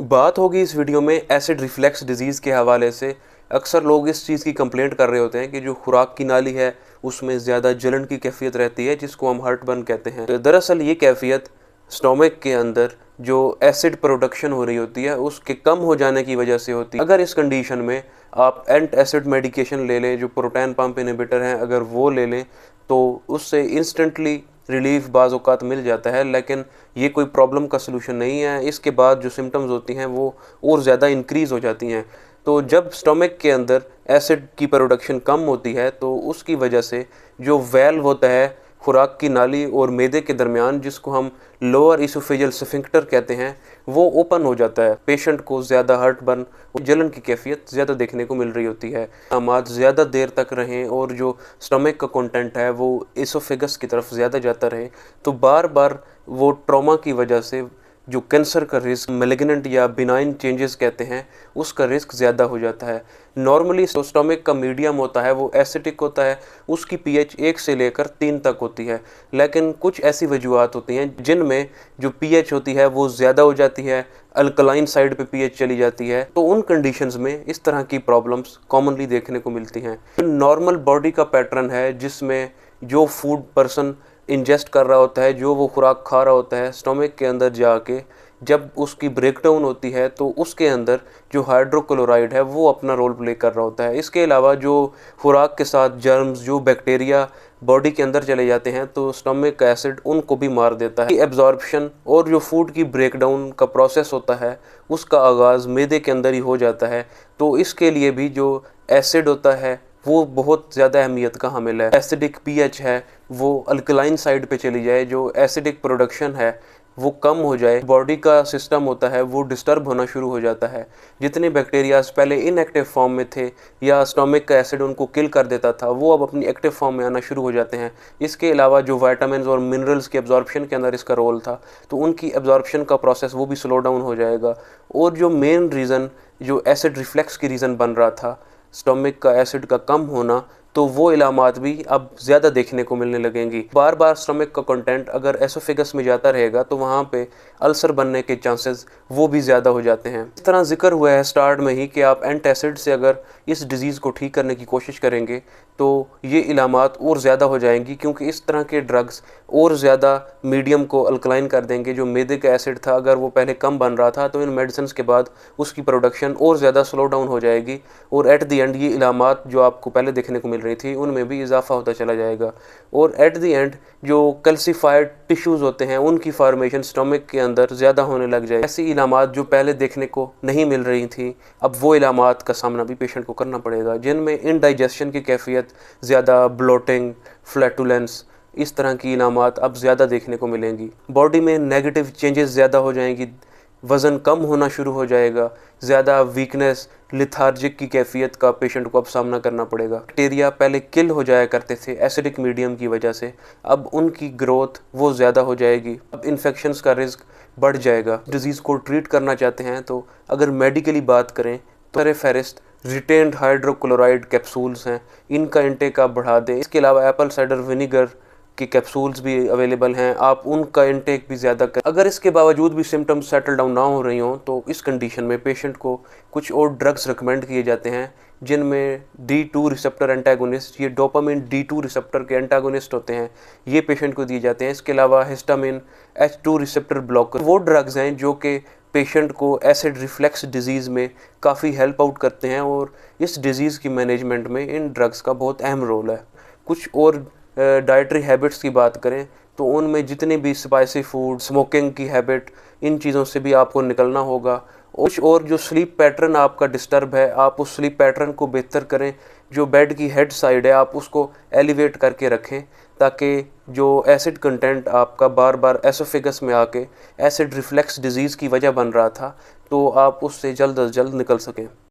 बात होगी इस वीडियो में एसिड रिफ्लेक्स डिजीज़ के हवाले से। अक्सर लोग इस चीज़ की कंप्लेंट कर रहे होते हैं कि जो खुराक की नाली है उसमें ज़्यादा जलन की कैफियत रहती है, जिसको हम हार्टबर्न कहते हैं। तो दरअसल ये कैफियत स्टोमक के अंदर जो एसिड प्रोडक्शन हो रही होती है उसके कम हो जाने की वजह से होती है। अगर इस कंडीशन में आप एंट एसिड मेडिकेशन ले लें, जो प्रोटॉन पंप इनहिबिटर हैं, अगर वो ले लें तो उससे इंस्टेंटली रिलीफ बाज़ औक़ात मिल जाता है, लेकिन ये कोई प्रॉब्लम का सलूशन नहीं है। इसके बाद जो सिम्टम्स होती हैं वो और ज़्यादा इंक्रीज़ हो जाती हैं। तो जब स्टमक के अंदर एसिड की प्रोडक्शन कम होती है तो उसकी वजह से जो वेल्व होता है खुराक की नाली और मैदे के दरमियान, जिसको हम लोअर इसोफेजियल स्फिंक्टर कहते हैं, वो ओपन हो जाता है। पेशेंट को ज़्यादा हार्टबर्न, जलन की कैफियत ज़्यादा देखने को मिल रही होती है। अमात ज़्यादा देर तक रहें और जो स्टमक का कंटेंट है वो इसोफेगस की तरफ ज़्यादा जाता रहे, तो बार बार वो ट्रॉमा की वजह से जो कैंसर का रिस्क, मैलिग्नेंट या बिनाइन चेंजेस कहते हैं, उसका रिस्क ज़्यादा हो जाता है। नॉर्मली स्टमक का मीडियम होता है वो एसिडिक होता है, उसकी पीएच 1 से लेकर 3 तक होती है। लेकिन कुछ ऐसी वजूहत होती हैं जिनमें जो पीएच होती है वो ज़्यादा हो जाती है, अल्कलाइन साइड पे पीएच चली जाती है। तो उन कंडीशंस में इस तरह की प्रॉब्लम्स कॉमनली देखने को मिलती हैं। नॉर्मल बॉडी का पैटर्न है जिसमें जो फूड पर्सन इंजेस्ट कर रहा होता है, जो वो खुराक खा रहा होता है, स्टमक के अंदर जाके जब उसकी ब्रेकडाउन होती है तो उसके अंदर जो हाइड्रोक्लोराइड है वो अपना रोल प्ले कर रहा होता है। इसके अलावा जो खुराक के साथ जर्म्स, जो बैक्टीरिया बॉडी के अंदर चले जाते हैं तो स्टमक का एसिड उनको भी मार देता है। एब्जॉर्प्शन और जो फूड की ब्रेकडाउन का प्रोसेस होता है उसका आगाज़ मैदे के अंदर ही हो जाता है। तो इसके लिए भी जो एसिड होता है वो बहुत ज़्यादा अहमियत का हामिल है। एसिडिक पीएच है वो अल्कलाइन साइड पे चली जाए, जो एसिडिक प्रोडक्शन है वो कम हो जाए, बॉडी का सिस्टम होता है वो डिस्टर्ब होना शुरू हो जाता है। जितने बैक्टीरियाज पहले इनएक्टिव फॉर्म में थे या स्टमक का एसिड उनको किल कर देता था, वो अब अपनी एक्टिव फॉर्म में आना शुरू हो जाते हैं। इसके अलावा जो विटामिन्स और मिनरल्स की एब्जॉर्प्शन के अंदर इसका रोल था, तो उनकी एब्जॉर्प्शन का प्रोसेस वो भी स्लो डाउन हो जाएगा। और जो मेन रीज़न जो एसिड रिफ्लेक्स की रीज़न बन रहा था, स्टमक का एसिड का कम होना, तो वो इलामात भी अब ज़्यादा देखने को मिलने लगेंगी। बार बार स्टमक का कंटेंट अगर एसोफेगस में जाता रहेगा तो वहाँ पे अल्सर बनने के चांसेस वो भी ज़्यादा हो जाते हैं। इस तरह जिक्र हुआ है स्टार्ट में ही कि आप एंटासिड से अगर इस डिज़ीज़ को ठीक करने की कोशिश करेंगे तो ये इलामात और ज़्यादा हो जाएंगी, क्योंकि इस तरह के ड्रग्स और ज़्यादा मीडियम को अल्कलाइन कर देंगे। जो मैदे का एसिड था अगर वो पहले कम बन रहा था तो इन मेडिसिन के बाद उसकी प्रोडक्शन और ज़्यादा स्लो डाउन हो जाएगी और एट द एंड ये इलामात जो आपको पहले देखने को मिल रही थी उनमें भी इजाफा होता चला जाएगा। और एट द एंड जो कैल्सिफाइड टिश्यूज़ होते हैं उनकी फॉर्मेशन स्टमक के अंदर ज़्यादा होने लग जाए। ऐसी इलामात जो पहले देखने को नहीं मिल रही थी, अब वो इलामात का सामना भी पेशेंट को करना पड़ेगा, जिनमें इनडाइजेशन की कैफियत ज़्यादा, ब्लोटिंग, फ्लैटुलेंस, इस तरह की इलामात अब ज़्यादा देखने को मिलेंगी। बॉडी में नेगेटिव चेंजेस ज़्यादा हो जाएंगी, वज़न कम होना शुरू हो जाएगा, ज़्यादा वीकनेस, लिथार्जिक की कैफियत का पेशेंट को अब सामना करना पड़ेगा। बैक्टीरिया पहले किल हो जाया करते थे एसिडिक मीडियम की वजह से, अब उनकी ग्रोथ वो ज़्यादा हो जाएगी, अब इन्फेक्शंस का रिस्क बढ़ जाएगा। डिज़ीज़ को ट्रीट करना चाहते हैं तो अगर मेडिकली बात करें तो फेरिस्ट रिटेन्ड हाइड्रोक्लोराइड कैप्सूल्स हैं, इनका इंटेक आप बढ़ा दें। इसके अलावा एप्पल साइडर विनीगर की कैप्सूल्स भी अवेलेबल हैं, आप उनका इंटेक भी ज़्यादा करें। अगर इसके बावजूद भी सिम्टम्स सेटल डाउन ना हो रही हों तो इस कंडीशन में पेशेंट को कुछ और ड्रग्स रिकमेंड किए जाते हैं, जिनमें D2 रिसेप्टर एंटागोनिस्ट, ये डोपामिन D2 रिसेप्टर के एंटागोनिस्ट होते हैं, ये पेशेंट को दिए जाते हैं। इसके अलावा हिस्टामिन H2 रिसेप्टर ब्लॉकर, वो ड्रग्स हैं जो कि पेशेंट को एसिड रिफ्लेक्स डिजीज़ में काफ़ी हेल्प आउट करते हैं और इस डिज़ीज़ की मैनेजमेंट में इन ड्रग्स का बहुत अहम रोल है। कुछ और डाइटरी हैबिट्स की बात करें तो उनमें जितने भी स्पाइसी फूड, स्मोकिंग की हैबिट, इन चीज़ों से भी आपको निकलना होगा। कुछ और जो स्लीप पैटर्न आपका डिस्टर्ब है, आप उस स्लीप पैटर्न को बेहतर करें। जो बेड की हेड साइड है आप उसको एलिवेट करके रखें, ताकि जो एसिड कंटेंट आपका बार बार एसोफेगस में आके एसिड रिफ्लेक्स डिजीज़ की वजह बन रहा था, तो आप उससे जल्द अज जल्द निकल सकें।